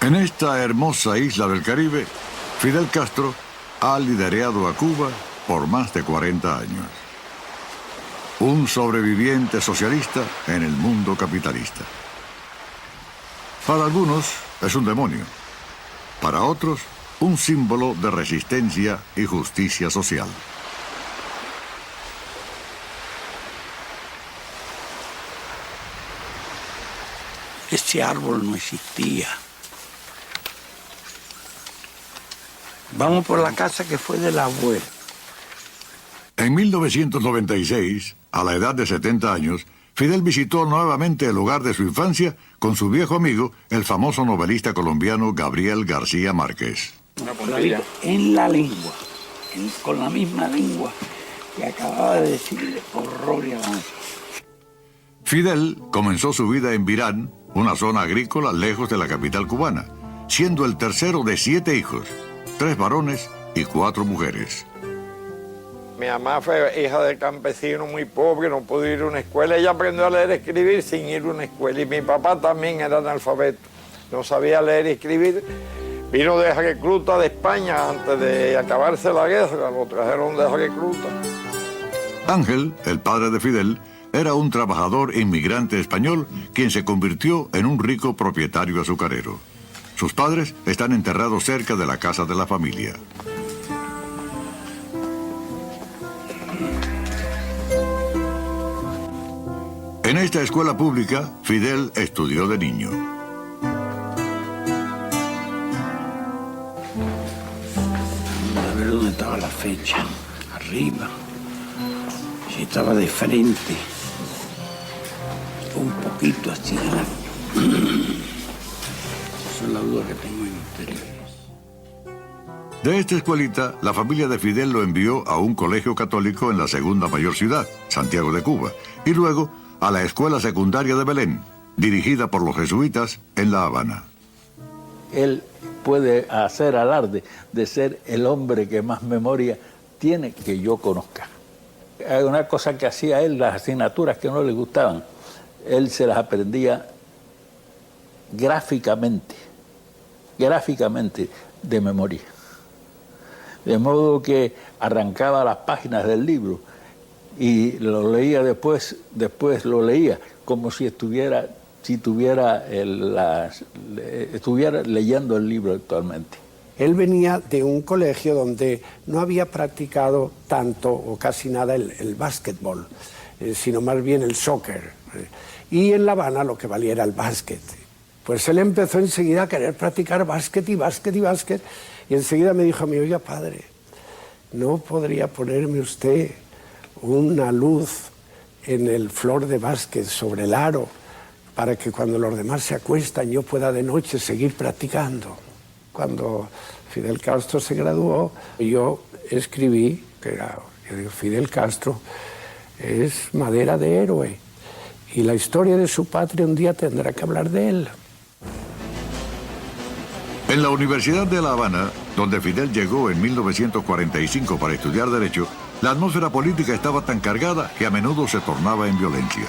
En esta hermosa isla del Caribe, Fidel Castro ha liderado a Cuba por más de 40 años. Un sobreviviente socialista en el mundo capitalista. Para algunos es un demonio. Para otros, un símbolo de resistencia y justicia social. Ese árbol no existía. Vamos por la casa que fue del abuelo. En 1996, a la edad de 70 años, Fidel visitó nuevamente el hogar de su infancia con su viejo amigo, el famoso novelista colombiano Gabriel García Márquez. En la lengua, con la misma lengua que acababa de decirle horror y avance. Fidel comenzó su vida en Virán, una zona agrícola lejos de la capital cubana, siendo el tercero de 7 hijos, 3 varones y 4 mujeres. Mi mamá fue hija de campesino muy pobre, no pudo ir a una escuela. Ella aprendió a leer y escribir sin ir a una escuela. Y mi papá también era analfabeto, no sabía leer y escribir. Vino de recluta de España antes de acabarse la guerra, lo trajeron de recluta. Ángel, el padre de Fidel, era un trabajador inmigrante español quien se convirtió en un rico propietario azucarero. Sus padres están enterrados cerca de la casa de la familia. En esta escuela pública, Fidel estudió de niño. A ver dónde estaba la fecha. Arriba. Si estaba de frente. Un poquito hacia el año. Esa es la duda que tengo en interiores. De esta escuelita, la familia de Fidel lo envió a un colegio católico en la segunda mayor ciudad, Santiago de Cuba, y luego a la escuela secundaria de Belén, dirigida por los jesuitas en La Habana. Él puede hacer alarde de ser el hombre que más memoria tiene que yo conozca. Hay una cosa que hacía él, las asignaturas que no le gustaban, él se las aprendía gráficamente de memoria. De modo que arrancaba las páginas del libro y lo leía después lo leía como si estuviera leyendo el libro actualmente. Él venía de un colegio donde no había practicado tanto o casi nada el básquetbol, sino más bien el soccer. Y en La Habana lo que valía era el básquet. Pues él empezó enseguida a querer practicar básquet y enseguida me dijo a mí, oiga padre, ¿no podría ponerme usted una luz en el flor de básquet sobre el aro para que cuando los demás se acuestan yo pueda de noche seguir practicando? Cuando Fidel Castro se graduó, yo escribí, yo digo, Fidel Castro es madera de héroe y la historia de su patria un día tendrá que hablar de él. En la Universidad de La Habana, donde Fidel llegó en 1945 para estudiar Derecho, la atmósfera política estaba tan cargada que a menudo se tornaba en violencia.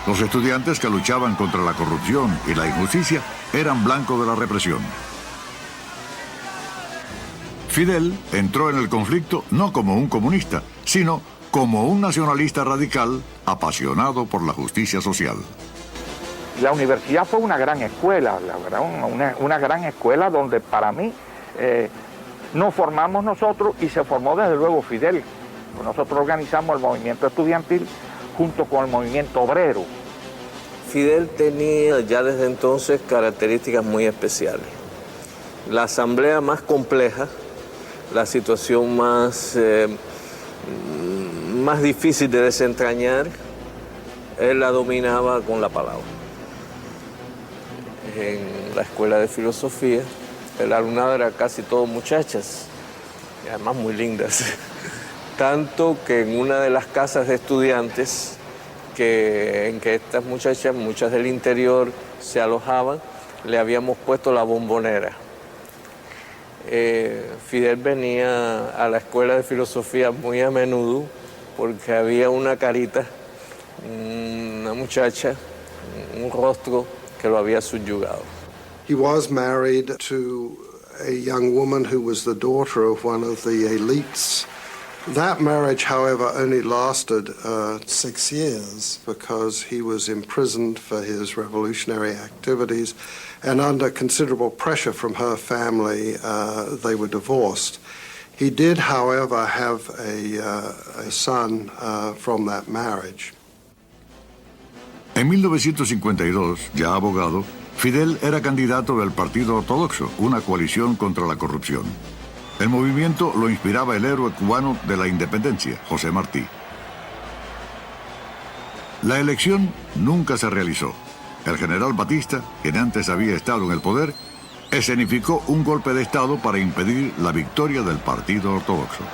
Los estudiantes que luchaban contra la corrupción y la injusticia eran blanco de la represión. Fidel entró en el conflicto no como un comunista, sino como un nacionalista radical apasionado por la justicia social. La universidad fue una gran escuela, una gran escuela donde para mí nos formamos nosotros y se formó desde luego Fidel. Nosotros organizamos el movimiento estudiantil junto con el movimiento obrero. Fidel tenía ya desde entonces características muy especiales. La asamblea más compleja, la situación más difícil de desentrañar, él la dominaba con la palabra. En la escuela de filosofía, el alumnado era casi todo muchachas, y además muy lindas. Tanto que en una de las casas de estudiantes en que estas muchachas, muchas del interior, se alojaban, le habíamos puesto la bombonera. Fidel venía a la escuela de filosofía muy a menudo porque había una carita, una muchacha, un rostro que lo había subyugado. He was married to a young woman who was the daughter of one of the elites. That marriage, however, only lasted 6 years because he was imprisoned for his revolutionary activities, and under considerable pressure from her family, they were divorced. He did, however, have a son from that marriage. En 1952, ya abogado, Fidel era candidato del Partido Ortodoxo, una coalición contra la corrupción. El movimiento lo inspiraba el héroe cubano de la independencia, José Martí. La elección nunca se realizó. El general Batista, quien antes había estado en el poder, escenificó un golpe de Estado para impedir la victoria del Partido Ortodoxo.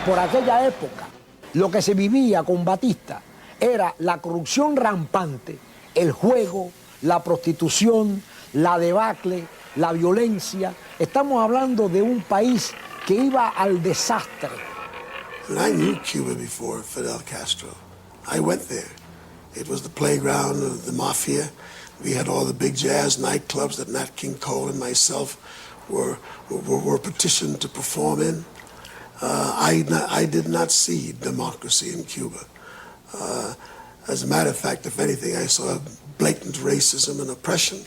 Por aquella época, lo que se vivía con Batista era la corrupción rampante, el juego, la prostitución, la debacle, la violencia. Estamos hablando de un país que iba al desastre. I knew Cuba before Fidel Castro. I went there. It was the playground of the mafia. We had all the big jazz nightclubs that Nat King Cole and myself were petitioned to perform in. I did not see democracy in Cuba. As a matter of fact, if anything, I saw blatant racism and oppression.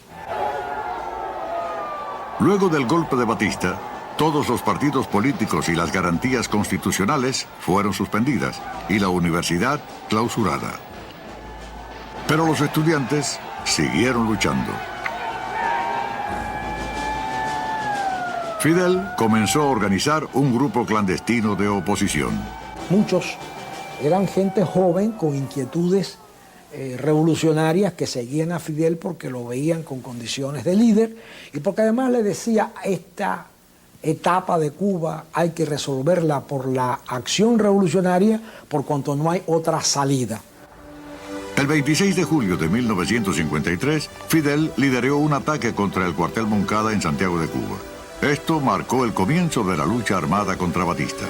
Luego del golpe de Batista, todos los partidos políticos y las garantías constitucionales fueron suspendidas y la universidad clausurada. Pero los estudiantes siguieron luchando. Fidel comenzó a organizar un grupo clandestino de oposición. Muchos eran gente joven con inquietudes revolucionarias que seguían a Fidel porque lo veían con condiciones de líder y porque además le decía, esta etapa de Cuba hay que resolverla por la acción revolucionaria por cuanto no hay otra salida. El 26 de julio de 1953, Fidel lideró un ataque contra el cuartel Moncada en Santiago de Cuba. Esto marcó el comienzo de la lucha armada contra Batista.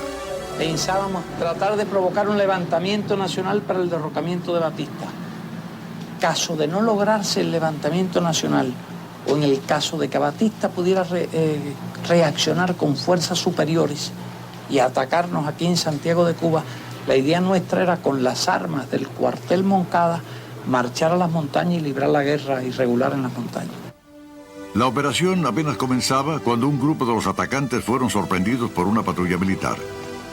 Pensábamos tratar de provocar un levantamiento nacional para el derrocamiento de Batista. Caso de no lograrse el levantamiento nacional, o en el caso de que Batista pudiera reaccionar con fuerzas superiores y atacarnos aquí en Santiago de Cuba, la idea nuestra era con las armas del cuartel Moncada marchar a las montañas y librar la guerra irregular en las montañas. La operación apenas comenzaba cuando un grupo de los atacantes fueron sorprendidos por una patrulla militar.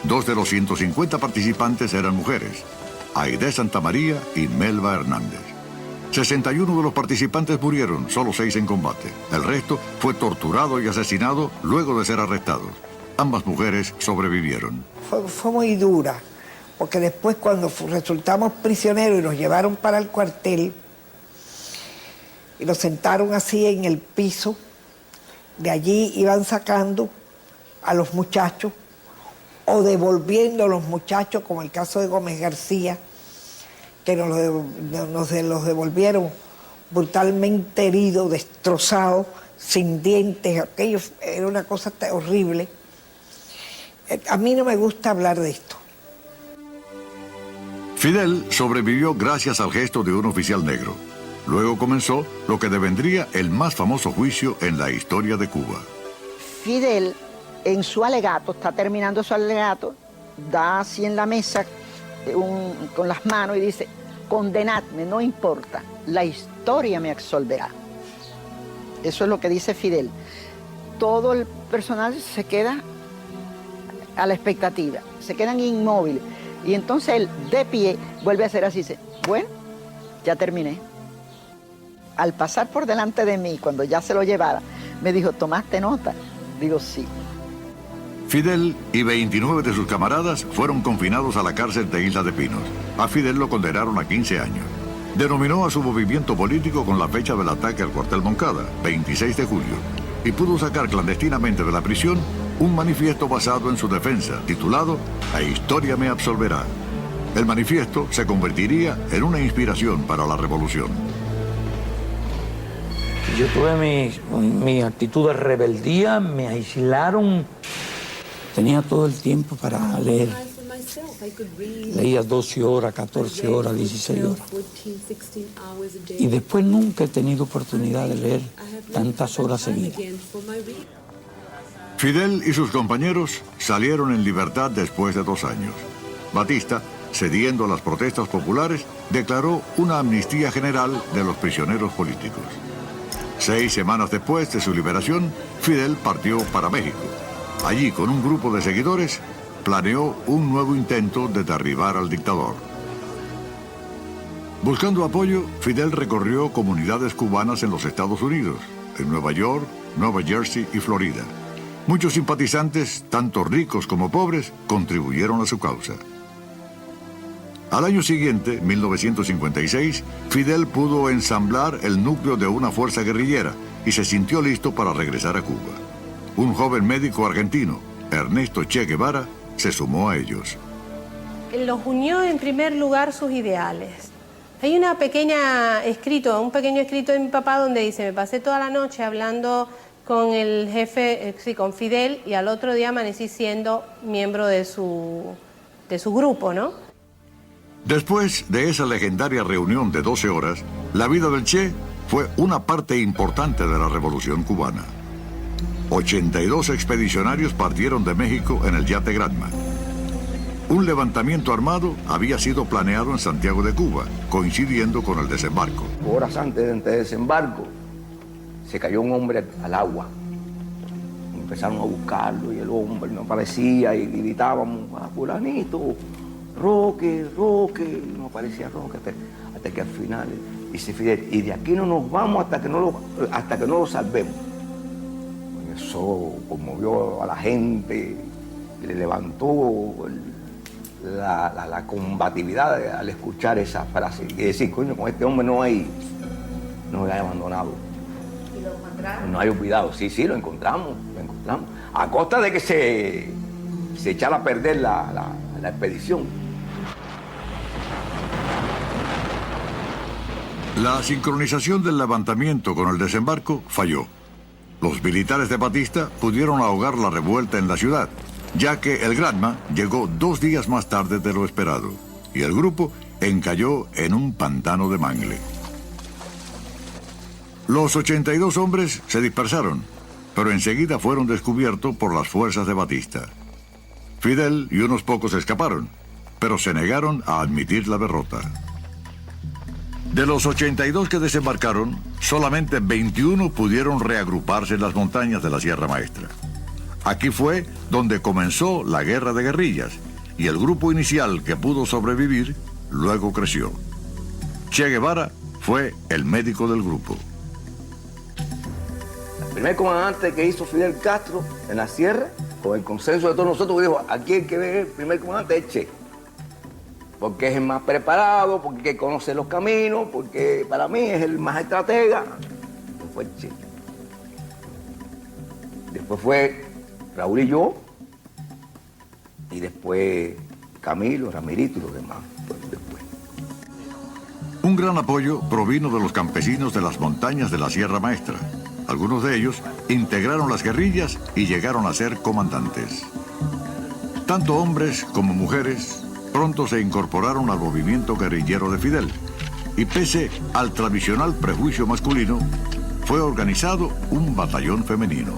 2 de los 150 participantes eran mujeres, Aide Santamaría y Melba Hernández. 61 de los participantes murieron, solo 6 en combate. El resto fue torturado y asesinado luego de ser arrestados. Ambas mujeres sobrevivieron. Fue muy dura, porque después cuando resultamos prisioneros y nos llevaron para el cuartel y nos sentaron así en el piso, de allí iban sacando a los muchachos o devolviendo a los muchachos, como el caso de Gómez García, que nos los devolvieron brutalmente heridos, destrozados, sin dientes. Aquello era una cosa horrible. A mí no me gusta hablar de esto. Fidel sobrevivió gracias al gesto de un oficial negro. Luego comenzó lo que devendría el más famoso juicio en la historia de Cuba. Fidel, en su alegato, está terminando su alegato, da así en la mesa con las manos y dice: condenadme, no importa, la historia me absolverá. Eso es lo que dice Fidel. Todo el personal se queda a la expectativa, se quedan inmóviles. Y entonces él, de pie, vuelve a hacer así, dice: bueno, ya terminé. Al pasar por delante de mí, cuando ya se lo llevara, me dijo: ¿tomaste nota? Digo, sí. Fidel y 29 de sus camaradas fueron confinados a la cárcel de Isla de Pinos. A Fidel lo condenaron a 15 años. Denominó a su movimiento político con la fecha del ataque al cuartel Moncada, 26 de julio, y pudo sacar clandestinamente de la prisión un manifiesto basado en su defensa, titulado La historia me absolverá. El manifiesto se convertiría en una inspiración para la revolución. Yo tuve mi actitud de rebeldía, me aislaron. Tenía todo el tiempo para leer. Leía 12 horas, 14 horas, 16 horas. Y después nunca he tenido oportunidad de leer tantas horas seguidas. Fidel y sus compañeros salieron en libertad después de 2 años. Batista, cediendo a las protestas populares, declaró una amnistía general de los prisioneros políticos. 6 semanas después de su liberación, Fidel partió para México. Allí, con un grupo de seguidores, planeó un nuevo intento de derribar al dictador. Buscando apoyo, Fidel recorrió comunidades cubanas en los Estados Unidos, en Nueva York, Nueva Jersey y Florida. Muchos simpatizantes, tanto ricos como pobres, contribuyeron a su causa. Al año siguiente, 1956, Fidel pudo ensamblar el núcleo de una fuerza guerrillera y se sintió listo para regresar a Cuba. Un joven médico argentino, Ernesto Che Guevara, se sumó a ellos. Los unió en primer lugar sus ideales. Hay un pequeño escrito de mi papá donde dice: me pasé toda la noche hablando con el jefe, con Fidel, y al otro día amanecí siendo miembro de su grupo, ¿no? Después de esa legendaria reunión de 12 horas, la vida del Che fue una parte importante de la Revolución cubana. 82 expedicionarios partieron de México en el yate Granma. Un levantamiento armado había sido planeado en Santiago de Cuba, coincidiendo con el desembarco. Horas antes del desembarco, se cayó un hombre al agua. Empezaron a buscarlo y el hombre no aparecía y gritábamos: a fulanito, Roque, Roque, y no aparecía Roque, hasta que al final dice Fidel: y de aquí no nos vamos hasta que no lo salvemos. Eso conmovió a la gente, le levantó la combatividad al escuchar esa frase y decir: coño, con este hombre no hay abandonado. ¿Y lo encontraron? No hay olvidado. Sí, lo encontramos. A costa de que se echara a perder la expedición. La sincronización del levantamiento con el desembarco falló. Los militares de Batista pudieron ahogar la revuelta en la ciudad, ya que el Granma llegó 2 días más tarde de lo esperado, y el grupo encalló en un pantano de mangle. Los 82 hombres se dispersaron, pero enseguida fueron descubiertos por las fuerzas de Batista. Fidel y unos pocos escaparon, pero se negaron a admitir la derrota. De los 82 que desembarcaron, solamente 21 pudieron reagruparse en las montañas de la Sierra Maestra. Aquí fue donde comenzó la guerra de guerrillas, y el grupo inicial que pudo sobrevivir luego creció. Che Guevara fue el médico del grupo. El primer comandante que hizo Fidel Castro en la sierra, con el consenso de todos nosotros, dijo: aquí el que ve el primer comandante es Che. Porque es el más preparado, porque conoce los caminos, porque para mí es el más estratega. Fue el Che. Después fue Raúl y yo, y después Camilo, Ramirito y los demás. Después. Un gran apoyo provino de los campesinos de las montañas de la Sierra Maestra. Algunos de ellos integraron las guerrillas y llegaron a ser comandantes. Tanto hombres como mujeres pronto se incorporaron al movimiento guerrillero de Fidel, y pese al tradicional prejuicio masculino, fue organizado un batallón femenino.